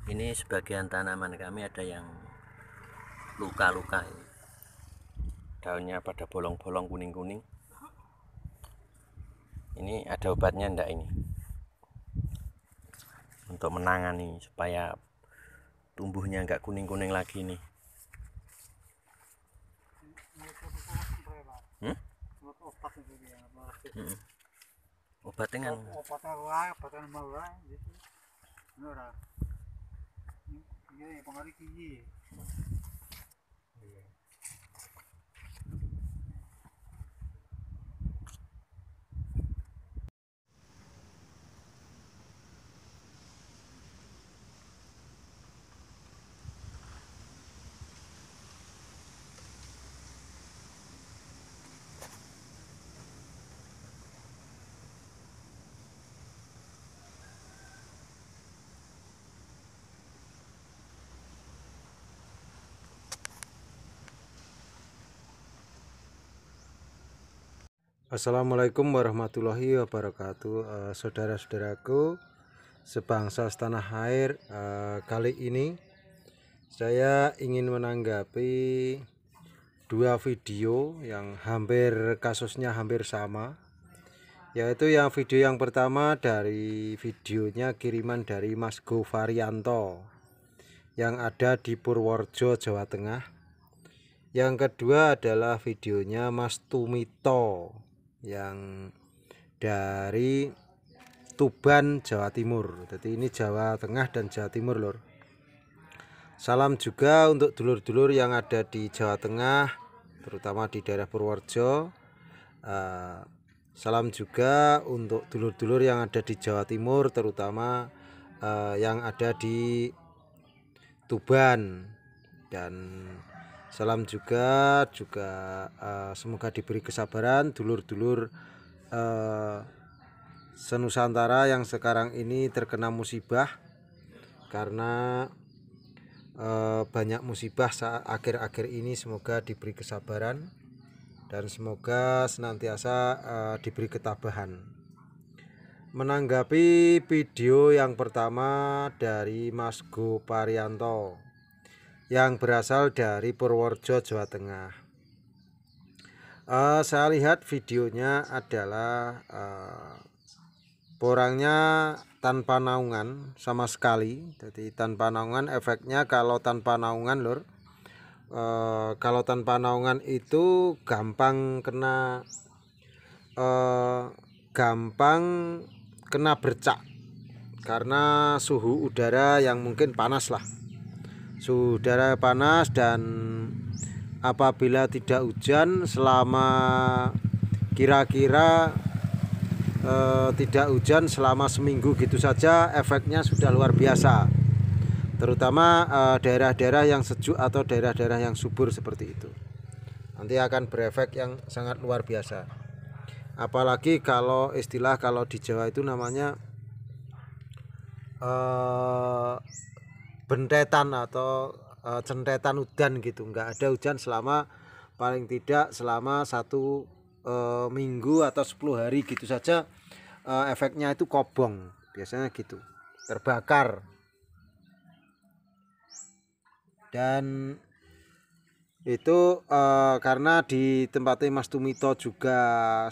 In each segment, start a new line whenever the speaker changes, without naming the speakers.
Ini sebagian tanaman kami ada yang luka-luka, daunnya pada bolong-bolong kuning-kuning. Ini ada obatnya enggak ini, untuk menangani supaya tumbuhnya enggak kuning-kuning lagi nih. Obat dengan
Assalamualaikum warahmatullahi wabarakatuh, saudara-saudaraku sebangsa setanah air. Kali ini saya ingin menanggapi dua video yang kasusnya hampir sama, yaitu video yang pertama dari videonya kiriman dari Mas Gofarianto yang ada di Purworejo, Jawa Tengah. Yang kedua adalah videonya Mas Tumito yang dari Tuban, Jawa Timur. Jadi ini Jawa Tengah dan Jawa Timur, lur. Salam juga untuk dulur-dulur yang ada di Jawa Tengah, terutama di daerah Purworejo. Salam juga untuk dulur-dulur yang ada di Jawa Timur, terutama yang ada di Tuban. Dan salam juga semoga diberi kesabaran dulur-dulur senusantara yang sekarang ini terkena musibah, karena banyak musibah saat akhir-akhir ini. Semoga diberi kesabaran dan semoga senantiasa diberi ketabahan. Menanggapi video yang pertama dari Mas Gofarianto yang berasal dari Purworejo, Jawa Tengah, saya lihat videonya adalah porangnya tanpa naungan sama sekali. Jadi tanpa naungan, efeknya kalau tanpa naungan, lur, kalau tanpa naungan itu gampang kena bercak karena suhu udara yang mungkin panas lah. Suhu udara panas, dan apabila tidak hujan selama kira-kira tidak hujan selama seminggu gitu saja, efeknya sudah luar biasa, terutama daerah-daerah yang sejuk atau daerah-daerah yang subur seperti itu. Nanti akan berefek yang sangat luar biasa. Apalagi kalau kalau di Jawa itu namanya bentetan atau centetan udan gitu. Nggak ada hujan selama paling tidak selama 1 minggu atau 10 hari gitu saja, efeknya itu kobong biasanya gitu, terbakar. Dan itu karena di tempatnya Mas Tumito juga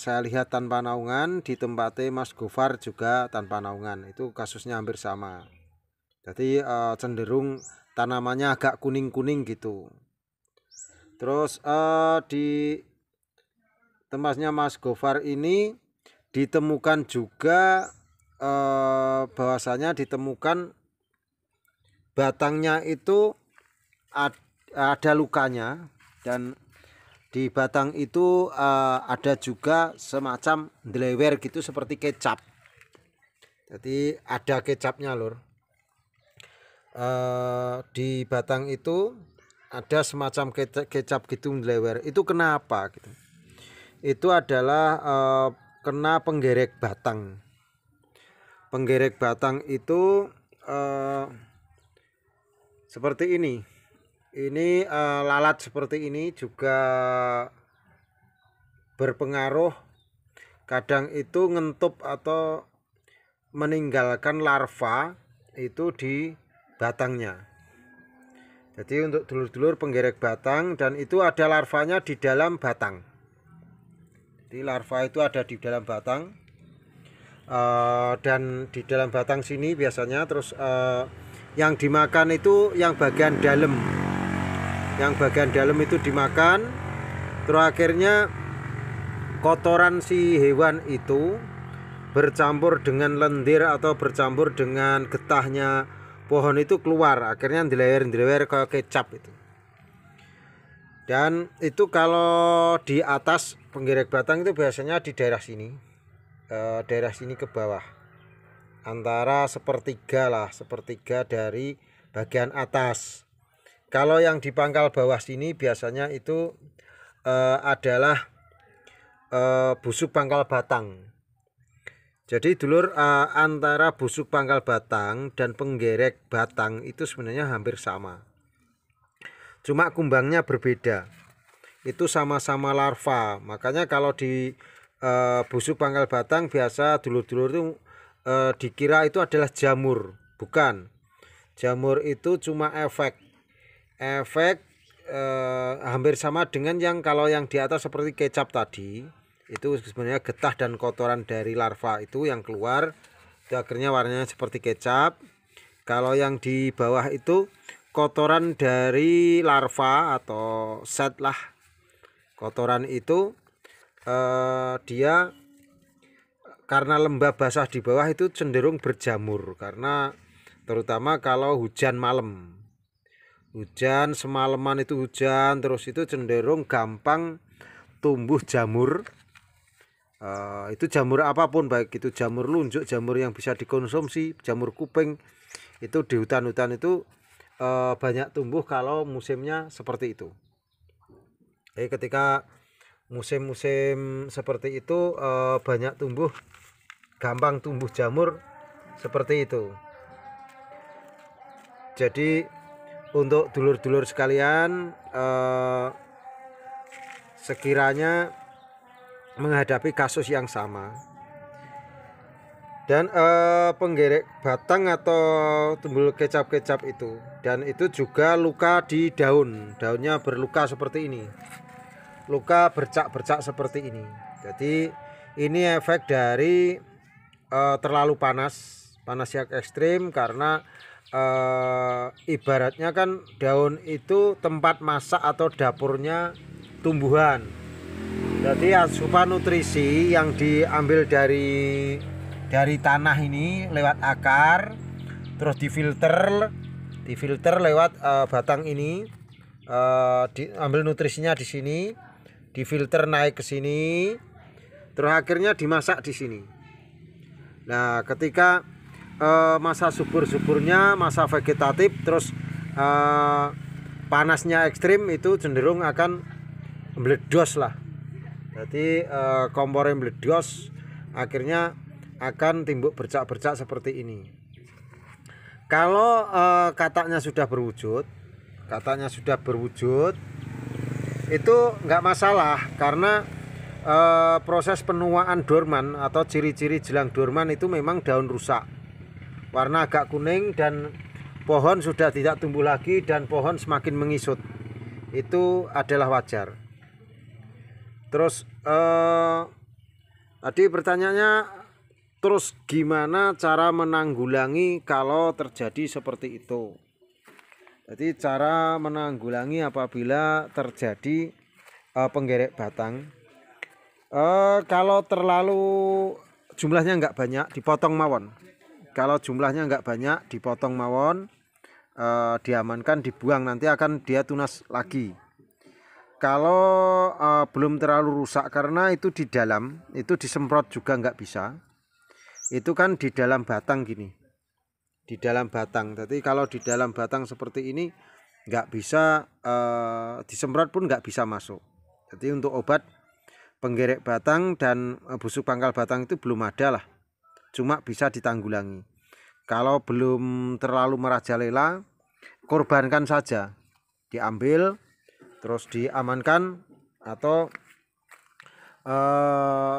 saya lihat tanpa naungan, di tempatnya Mas Gofar juga tanpa naungan, itu kasusnya hampir sama. Jadi cenderung tanamannya agak kuning-kuning gitu. Terus di tempatnya Mas Gofar ini ditemukan juga bahwasanya ditemukan batangnya itu ada lukanya, dan di batang itu ada juga semacam delewer gitu seperti kecap. Jadi ada kecapnya, lur. Di batang itu ada semacam kecap gitu delewer. Itu kenapa gitu? Itu adalah kena penggerek batang. Penggerek batang itu seperti ini. Ini lalat seperti ini juga berpengaruh. Kadang itu ngentup atau meninggalkan larva itu di batangnya. Jadi untuk dulur-dulur penggerek batang, dan itu ada larvanya di dalam batang. Jadi larva itu ada di dalam batang, dan di dalam batang sini biasanya. Terus yang dimakan itu yang bagian dalam. Yang bagian dalam itu dimakan. Terus akhirnya kotoran si hewan itu bercampur dengan lendir atau bercampur dengan getahnya pohon itu keluar, akhirnya dilewer ke kecap itu. Dan itu kalau di atas penggerek batang itu biasanya di daerah sini, ke bawah, antara sepertiga dari bagian atas. Kalau yang di pangkal bawah sini biasanya itu adalah busuk pangkal batang. Jadi dulur, antara busuk pangkal batang dan penggerek batang itu sebenarnya hampir sama. Cuma kumbangnya berbeda. Itu sama-sama larva. Makanya kalau di busuk pangkal batang biasa dulur-dulur itu dikira itu adalah jamur. Bukan. Jamur itu cuma efek hampir sama dengan yang kalau yang di atas seperti kecap tadi. Itu sebenarnya getah dan kotoran dari larva itu yang keluar, itu akhirnya warnanya seperti kecap. Kalau yang di bawah itu kotoran dari larva atau set lah. Kotoran itu dia karena lembab basah di bawah itu cenderung berjamur, karena terutama kalau hujan malam. Hujan semalaman itu hujan terus, itu cenderung gampang tumbuh jamur. Itu jamur apapun, baik itu jamur lunjuk, jamur yang bisa dikonsumsi, jamur kuping, itu di hutan-hutan itu banyak tumbuh kalau musimnya seperti itu. Jadi ketika musim-musim seperti itu banyak tumbuh, gampang tumbuh jamur seperti itu. Jadi untuk dulur-dulur sekalian, sekiranya menghadapi kasus yang sama dan penggerek batang atau tumbul kecap-kecap itu, dan itu juga luka di daunnya berluka seperti ini, luka bercak-bercak seperti ini. Jadi ini efek dari terlalu panas yang ekstrim, karena ibaratnya kan daun itu tempat masak atau dapurnya tumbuhan. Jadi asupan nutrisi yang diambil dari tanah ini lewat akar, terus difilter lewat batang ini, diambil nutrisinya di sini, difilter naik ke sini, terus akhirnya dimasak di sini. Nah, ketika masa subur-suburnya, masa vegetatif, terus panasnya ekstrim, itu cenderung akan meledos lah. Jadi kompornya meledos, akhirnya akan timbul bercak-bercak seperti ini. Kalau katanya sudah berwujud, itu nggak masalah, karena proses penuaan dorman atau ciri-ciri jelang dorman itu memang daun rusak, warna agak kuning, dan pohon sudah tidak tumbuh lagi dan pohon semakin mengisut. Itu adalah wajar. Terus tadi pertanyaannya, terus gimana cara menanggulangi kalau terjadi seperti itu? Jadi cara menanggulangi apabila terjadi penggerek batang, kalau terlalu jumlahnya nggak banyak, dipotong mawon. Kalau jumlahnya nggak banyak, dipotong mawon, diamankan, dibuang, nanti akan dia tunas lagi. Kalau belum terlalu rusak, karena itu di dalam, itu disemprot juga nggak bisa. Itu kan di dalam batang gini, di dalam batang. Jadi kalau di dalam batang seperti ini nggak bisa, disemprot pun nggak bisa masuk. Jadi untuk obat penggerek batang dan busuk pangkal batang itu belum ada lah, cuma bisa ditanggulangi. Kalau belum terlalu merajalela, korbankan saja, diambil terus diamankan, atau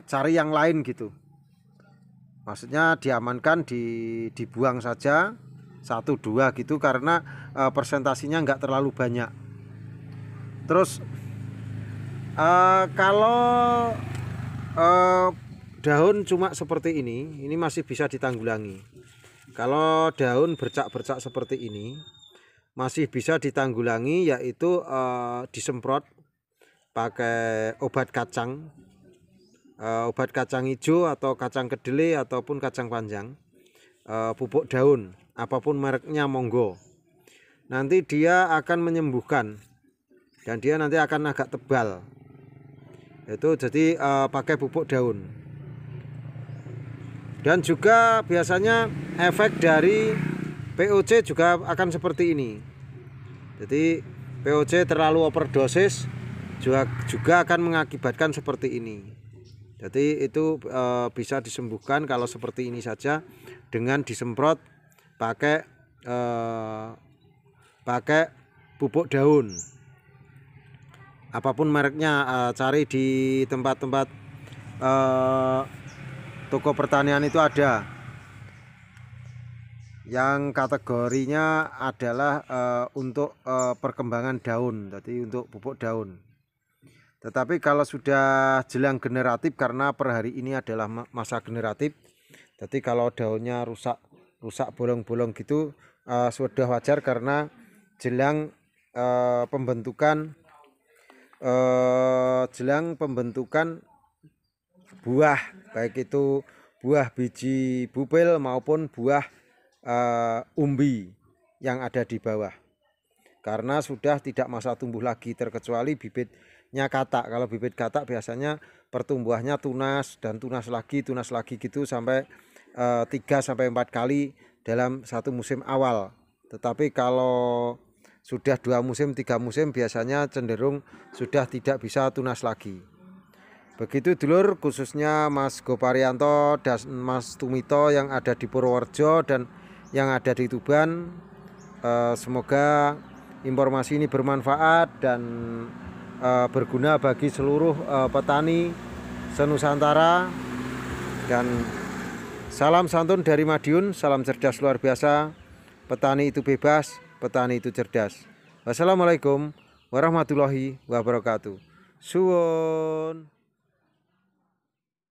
cari yang lain gitu. Maksudnya diamankan, dibuang saja, 1-2 gitu, karena presentasinya nggak terlalu banyak. Terus kalau daun cuma seperti ini masih bisa ditanggulangi. Kalau daun bercak-bercak seperti ini masih bisa ditanggulangi, yaitu disemprot pakai obat kacang hijau atau kacang kedelai ataupun kacang panjang, pupuk daun apapun mereknya monggo. Nanti dia akan menyembuhkan dan dia nanti akan agak tebal. Itu jadi pakai pupuk daun. Dan juga biasanya efek dari POC juga akan seperti ini. Jadi POC terlalu overdosis juga akan mengakibatkan seperti ini. Jadi itu bisa disembuhkan kalau seperti ini saja dengan disemprot pakai pupuk daun. Apapun mereknya, cari di tempat-tempat toko pertanian itu ada yang kategorinya adalah untuk perkembangan daun, jadi untuk pupuk daun. Tetapi kalau sudah jelang generatif, karena per hari ini adalah masa generatif, jadi kalau daunnya rusak bolong-bolong gitu sudah wajar, karena jelang pembentukan buah, baik itu buah biji bupil maupun buah umbi yang ada di bawah, karena sudah tidak masa tumbuh lagi, terkecuali bibitnya katak. Kalau bibit katak biasanya pertumbuhannya tunas dan tunas lagi gitu sampai 3-4 kali dalam satu musim awal. Tetapi kalau sudah 2 musim 3 musim biasanya cenderung sudah tidak bisa tunas lagi. Begitu dulur, khususnya Mas Goparianto dan Mas Tumito yang ada di Purworejo dan yang ada di Tuban. Semoga informasi ini bermanfaat dan berguna bagi seluruh petani senusantara. Dan salam santun dari Madiun, salam cerdas luar biasa. Petani itu bebas, petani itu cerdas. Wassalamualaikum warahmatullahi wabarakatuh. Suwun.